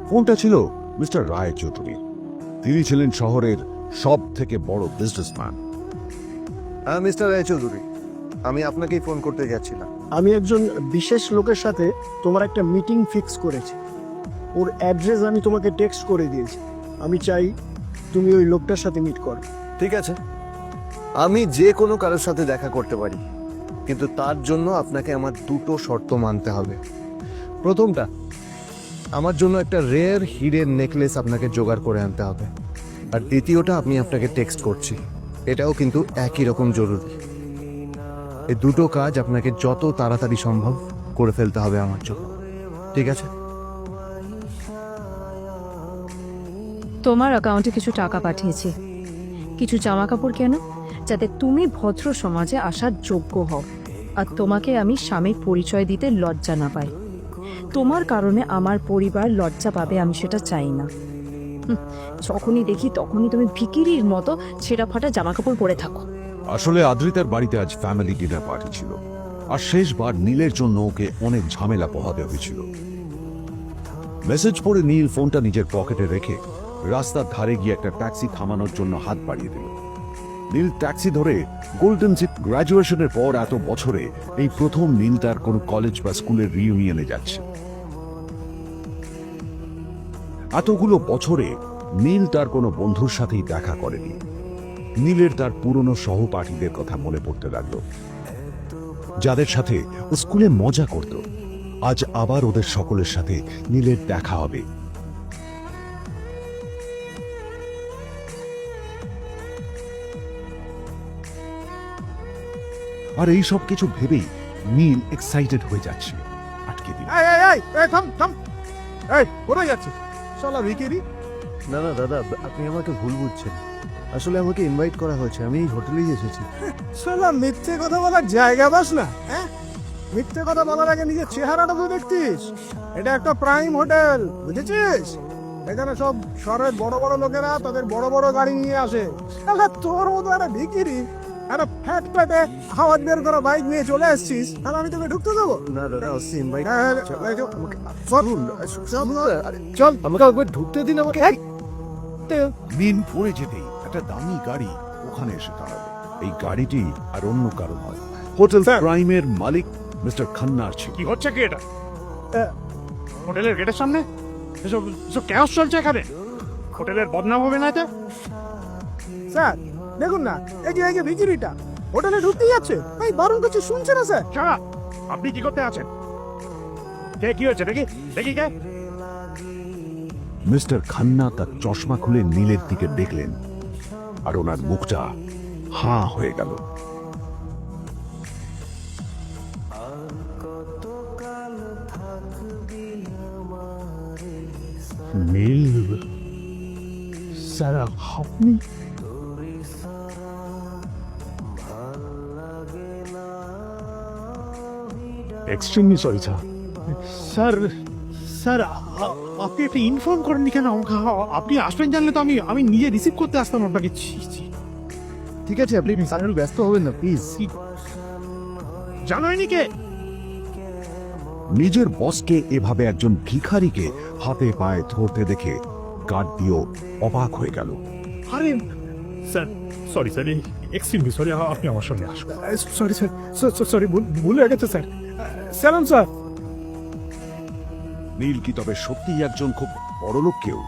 ফোনটা ছিল মিস্টার রায় চৌধুরী। তিনি ছিলেন শহরের সব থেকে বড় বিজনেসম্যান। মিস্টার রায়চৌধুরী, আমি আপনাকেই ফোন করতে যাচ্ছিলাম। আমি একজন বিশেষ লোকের সাথে তোমার একটা মিটিং ফিক্স করেছি। ওর অ্যাড্রেস আমি তোমাকে টেক্সট করে দিয়েছি। আমি চাই তুমি ওই লোকটার সাথে মিট করো। ঠিক আছে, আমি যে কোনো কারোর সাথে দেখা করতে পারি, কিন্তু তার জন্য আপনাকে আমার দুটো শর্ত মানতে হবে। প্রথমটা, আমার জন্য একটা রেয়ার হিরের নেকলেস আপনাকে জোগাড় করে আনতে হবে। আর দ্বিতীয়টা, আমি আপনাকে টেক্সট করছি, এটাও কিন্তু একই রকম জরুরি। এই দুটো কাজ আপনাকে যত তাড়াতাড়ি সম্ভব করে ফেলতে হবে আমার জন্য, ঠিক আছে? তোমার অ্যাকাউন্টে কিছু টাকা পাঠিয়েছি, কিছু জামা কাপড় কেন, যাতে তুমি ভদ্র সমাজে আসার যোগ্য হও, আর তোমাকে আমি স্বামীর পরিচয় দিতে লজ্জা না পাই। তোমার কারণে আমার পরিবার লজ্জা পাবে, আমি সেটা চাই না। যখনই দেখি তখনই তুমি ভিকিরির মতো ছেঁড়া ফাটা জামা কাপড় পরে থাকো। আসলে আদ্রিতার বাড়িতে আজ ফ্যামিলি ডিনার পার্টি ছিল, আর শেষবার নীলের জন্য ওকে অনেক ঝামেলা পোহাতে হয়েছিল। মেসেজ পড়ে নীল ফোনটা নিজের পকেটে রেখে রাস্তার ধারে গিয়ে একটা ট্যাক্সি থামানোর জন্য হাত বাড়িয়ে দিল। নীল ট্যাক্সি ধরে গোল্ডেন সিট গ্রাজুয়েশনের পর এত বছরে এই প্রথম নীল তার কোন কলেজ বা স্কুলের রিইউনিয়নে যাচ্ছে। এতগুলো বছরে নীল তার কোনো বন্ধুর সাথেই দেখা করেনি। নীলের তার পুরনো সহপাঠীদের কথা মনে পড়তে লাগলো, যাদের সাথে ও স্কুলে মজা করত। আজ আবার ওদের সকলের সাথে নীলের দেখা হবে। আর এই সব কিছু ভেবেই নীল এক্সাইটেড হয়ে যাচ্ছে। আটকে দিল। কোথায় যাচ্ছিস শালা ভিকিরি? না না দাদা, আপনি আমাকে ভুল বুঝছেন। আসলে আমাকে ইনভাইট করা হয়েছে, আমি এই হোটেলেই এসেছি। শালা মিথ্যে কথা বলার জায়গা পাস না, হ্যাঁ? মিথ্যে কথা বলার আগে নিজের চেহারাটা তো দেখতিস। এটা একটা প্রাইম হোটেল, বুঝেছিস? এখানে সব শহরের বড় বড় লোকেরা তাদের বড় বড় গাড়ি নিয়ে আসে। তাহলে তোর মতো একটা ভিকিরি একটা ফ্যাট প্যাটে হাওয়া বের করা বাইক নিয়ে চলে আসছিস, আর আমি তোকে ঢুকতে দেবো? না দাদা, ইনভাইট চল আমাকে একবার ঢুকতে দিন আমাকে। নীল পড়ে যেতেই একটা দামি গাড়ি ওখানে এসে দাঁড়ালো। এই গাড়িটি আর অন্য কারো নয়, হোটেল প্রাইমের মালিক মিস্টার খান্নার ছিল। কি হচ্ছে কি এটা? হোটেলের গেটের সামনে এসব এসব ক্যাশ চলছে এখানে। হোটেলের বদনাম হবে না এতে? স্যার দেখুন না, এই যে ভিকিরিটা হোটেলে ঢুকতে যাচ্ছে, এই বারণ করছে, শুনছে না স্যার? ছাড়া আপনি কি করতে আছেন? কে, কি হয়েছে দেখি দেখি কে? মিস্টার খান্না তার চশমা খুলে নীলের দিকে দেখলেন, আর ওনার মুখটা হাঁ হয়ে গেল। নীল স্যার, আপনি? Extremely sorry sir. Sir sir, আপনি একটা ইনফর্ম করেননি কেন আমাকে? আপনি আসবেন জানলে তো আমি নিজে রিসিভ করতে আসতাম আপনাকে। ঠিক আছে, আপনি স্যার ব্যস্ত হবেন না প্লিজ। জানোইনি কে? নিজের বসকে এভাবে একজন ভিখারিকে হাতে পায়ে ধরতে দেখে গার্ড দিয়েও অবাক হয়ে গেল। আরে sir, sorry sir, extremely sorry, আপনি আমার সঙ্গে আসুন। সরি স্যার, সরি, ভুল হয়ে গেছে স্যার। সালাম স্যার। নীল কি তবে সত্যিই একজন খুব বড় লোক কেউ?